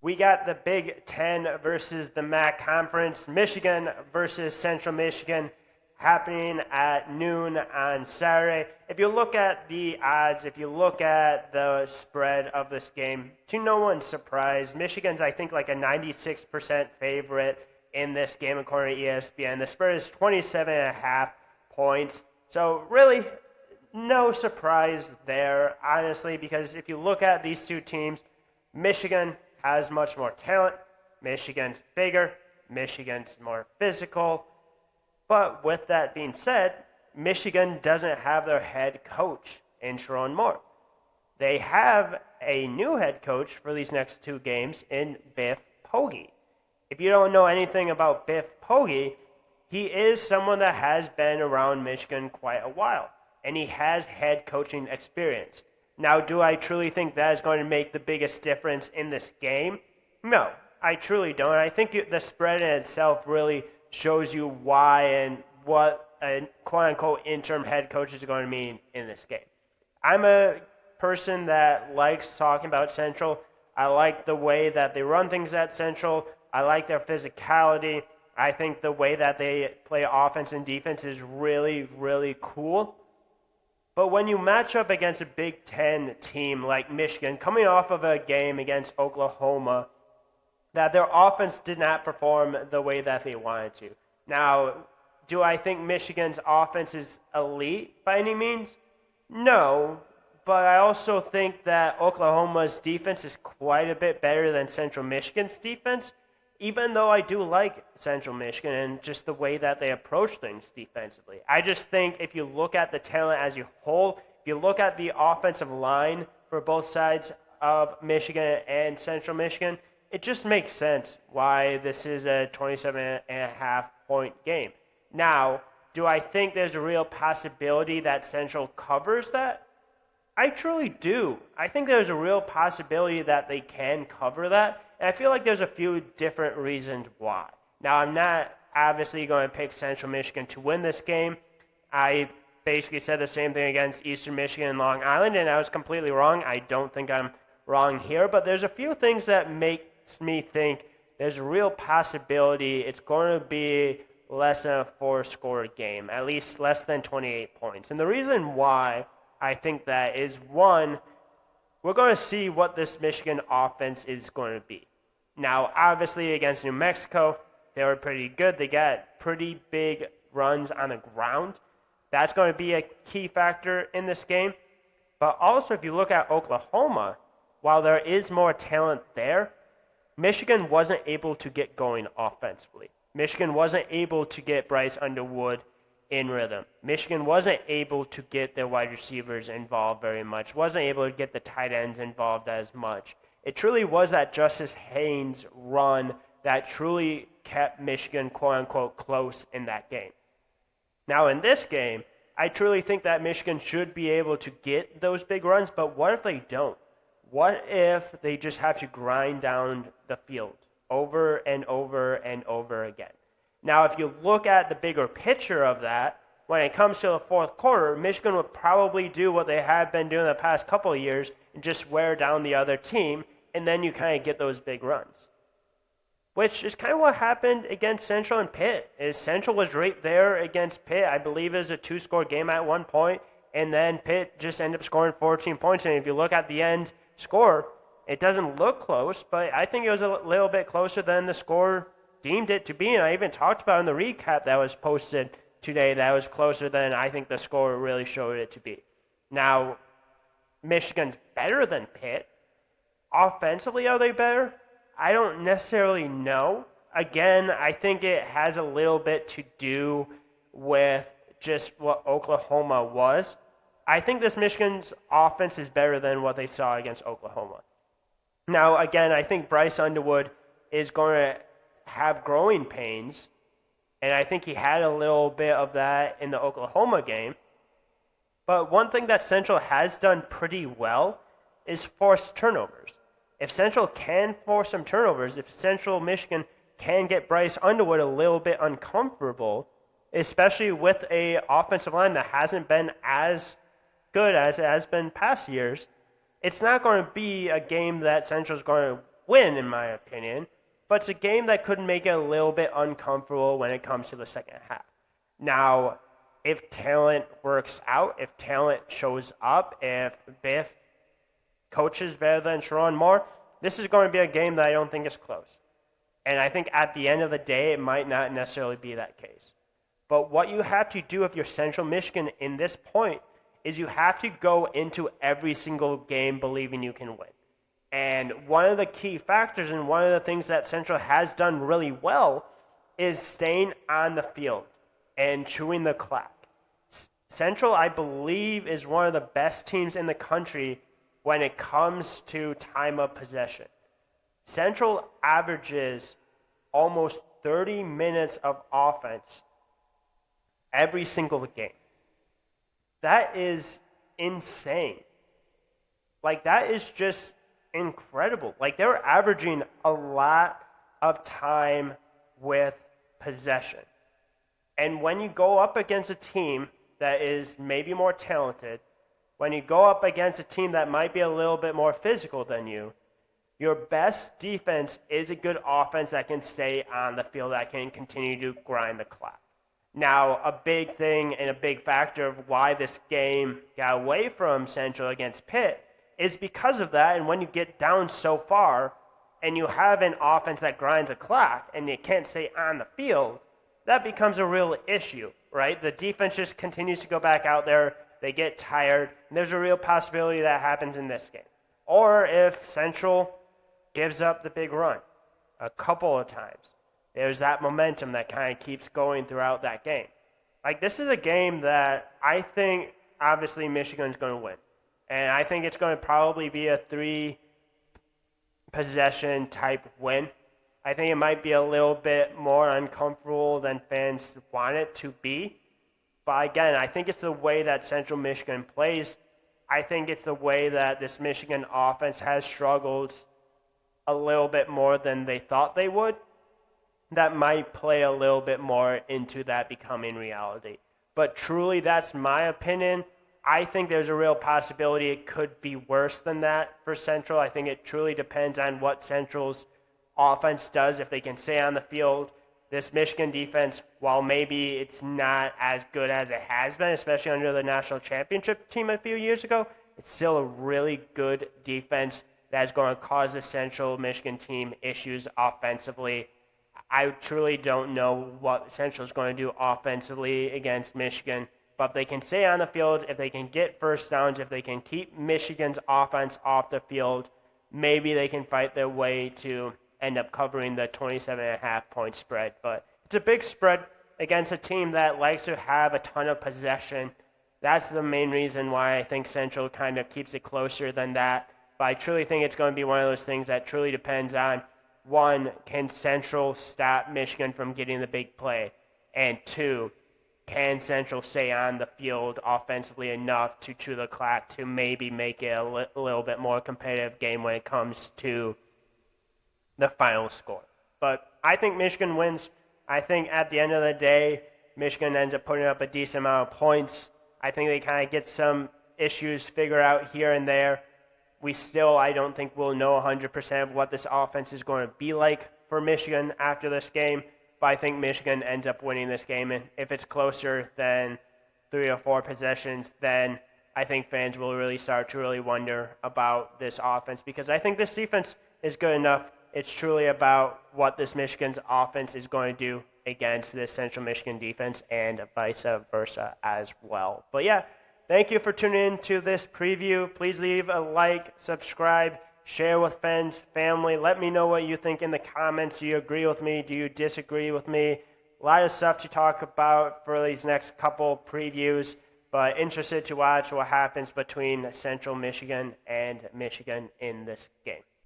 We got the Big Ten versus the MAC Conference, Michigan versus Central Michigan, happening at noon on Saturday. If you look at the odds, if you look at the spread of this game, to no one's surprise, Michigan's, I think, like a 96% favorite in this game according to ESPN. The spread is 27.5 points. So really, no surprise there, honestly, because if you look at these two teams, Michigan has much more talent. Michigan's bigger. Michigan's more physical. But with that being said, Michigan doesn't have their head coach in Sharon Moore. They have a new head coach for these next two games in Biff Poggi. If you don't know anything about Biff Poggi, he is someone that has been around Michigan quite a while, and he has head coaching experience. Now, do I truly think that is going to make the biggest difference in this game? No, I truly don't. I think the spread in itself really shows you why and what a quote-unquote interim head coach is going to mean in this game. I'm a person that likes talking about Central. I like the way that they run things at Central. I like their physicality. I think the way that they play offense and defense is really, really cool. But when you match up against a Big Ten team like Michigan, coming off of a game against Oklahoma, that their offense did not perform the way that they wanted to. Now, do I think Michigan's offense is elite by any means? No, but I also think that Oklahoma's defense is quite a bit better than Central Michigan's defense, even though I do like Central Michigan and just the way that they approach things defensively. I just think if you look at the talent as a whole, if you look at the offensive line for both sides of Michigan and Central Michigan, it just makes sense why this is a 27.5-point game. Now, do I think there's a real possibility that Central covers that? I truly do. I think there's a real possibility that they can cover that, and I feel like there's a few different reasons why. Now, I'm not obviously going to pick Central Michigan to win this game. I basically said the same thing against Eastern Michigan and Long Island, and I was completely wrong. I don't think I'm wrong here, but there's a few things that makes me think there's a real possibility it's going to be less than a four-score game, at least less than 28 points. And the reason why I think that is, one, we're going to see what this Michigan offense is going to be. Now, obviously, against New Mexico, they were pretty good. They got pretty big runs on the ground. That's going to be a key factor in this game. But also, if you look at Oklahoma, while there is more talent there, Michigan wasn't able to get going offensively. Michigan wasn't able to get Bryce Underwood in rhythm. Michigan wasn't able to get their wide receivers involved very much, wasn't able to get the tight ends involved as much. It truly was that Justice Haynes run that truly kept Michigan, quote-unquote, close in that game. Now, in this game, I truly think that Michigan should be able to get those big runs, but what if they don't? What if they just have to grind down the field over and over and over again? Now, if you look at the bigger picture of that, when it comes to the fourth quarter, Michigan would probably do what they have been doing the past couple of years and just wear down the other team, and then you kind of get those big runs. Which is kind of what happened against Central and Pitt. Central was right there against Pitt. I believe it was a two-score game at one point, and then Pitt just ended up scoring 14 points. And if you look at the end score, it doesn't look close, but I think it was a little bit closer than the score deemed it to be. And I even talked about in the recap that was posted today that was closer than I think the score really showed it to be. Now, Michigan's better than Pitt. Offensively, are they better? I don't necessarily know. Again, I think it has a little bit to do with just what Oklahoma was. I think this Michigan's offense is better than what they saw against Oklahoma. Now, again, I think Bryce Underwood is going to have growing pains, and I think he had a little bit of that in the Oklahoma game. But one thing that Central has done pretty well is force turnovers. If Central can force some turnovers, if Central Michigan can get Bryce Underwood a little bit uncomfortable, especially with a offensive line that hasn't been as good as it has been past years, it's not going to be a game that Central's going to win, in my opinion, but it's a game that could make it a little bit uncomfortable when it comes to the second half. Now, if talent works out, if talent shows up, if Biff coaches better than Sharon Moore, this is going to be a game that I don't think is close. And I think at the end of the day, it might not necessarily be that case. But what you have to do if you're Central Michigan in this point is you have to go into every single game believing you can win. And one of the key factors and one of the things that Central has done really well is staying on the field and chewing the clock. Central, I believe, is one of the best teams in the country when it comes to time of possession. Central averages almost 30 minutes of offense every single game. That is insane. Like, that is just incredible. Like, they're averaging a lot of time with possession. And when you go up against a team that is maybe more talented, when you go up against a team that might be a little bit more physical than you, your best defense is a good offense that can stay on the field, that can continue to grind the clock. Now, a big thing and a big factor of why this game got away from Central against Pitt is because of that. And when you get down so far and you have an offense that grinds the clock and you can't stay on the field, that becomes a real issue, right? The defense just continues to go back out there. They get tired. And there's a real possibility that happens in this game. Or if Central gives up the big run a couple of times, there's that momentum that kind of keeps going throughout that game. Like, this is a game that I think, obviously, Michigan's going to win. And I think it's going to probably be a 3-possession type win. I think it might be a little bit more uncomfortable than fans want it to be. But again, I think it's the way that Central Michigan plays. I think it's the way that this Michigan offense has struggled a little bit more than they thought they would. That might play a little bit more into that becoming reality. But truly, that's my opinion. I think there's a real possibility it could be worse than that for Central. I think it truly depends on what Central's offense does. If they can stay on the field, this Michigan defense, while maybe it's not as good as it has been, especially under the national championship team a few years ago, it's still a really good defense that is going to cause the Central Michigan team issues offensively. I truly don't know what Central is going to do offensively against Michigan, but if they can stay on the field, if they can get first downs, if they can keep Michigan's offense off the field, maybe they can fight their way to end up covering the 27.5-point spread. But it's a big spread against a team that likes to have a ton of possession. That's the main reason why I think Central kind of keeps it closer than that. But I truly think it's going to be one of those things that truly depends on, one, can Central stop Michigan from getting the big play? And two, can Central stay on the field offensively enough to chew the clock to maybe make it a little bit more competitive game when it comes to the final score? But I think Michigan wins. I think at the end of the day, Michigan ends up putting up a decent amount of points. I think they kind of get some issues figured out here and there. We still, I don't think we'll know 100% of what this offense is going to be like for Michigan after this game, but I think Michigan ends up winning this game. And if it's closer than 3 or 4 possessions, then I think fans will really start to really wonder about this offense, because I think this defense is good enough. It's truly about what this Michigan's offense is going to do against this Central Michigan defense and vice versa as well. But yeah, thank you for tuning in to this preview. Please leave a like, subscribe, share with friends, family. Let me know what you think in the comments. Do you agree with me? Do you disagree with me? A lot of stuff to talk about for these next couple previews, but interested to watch what happens between Central Michigan and Michigan in this game.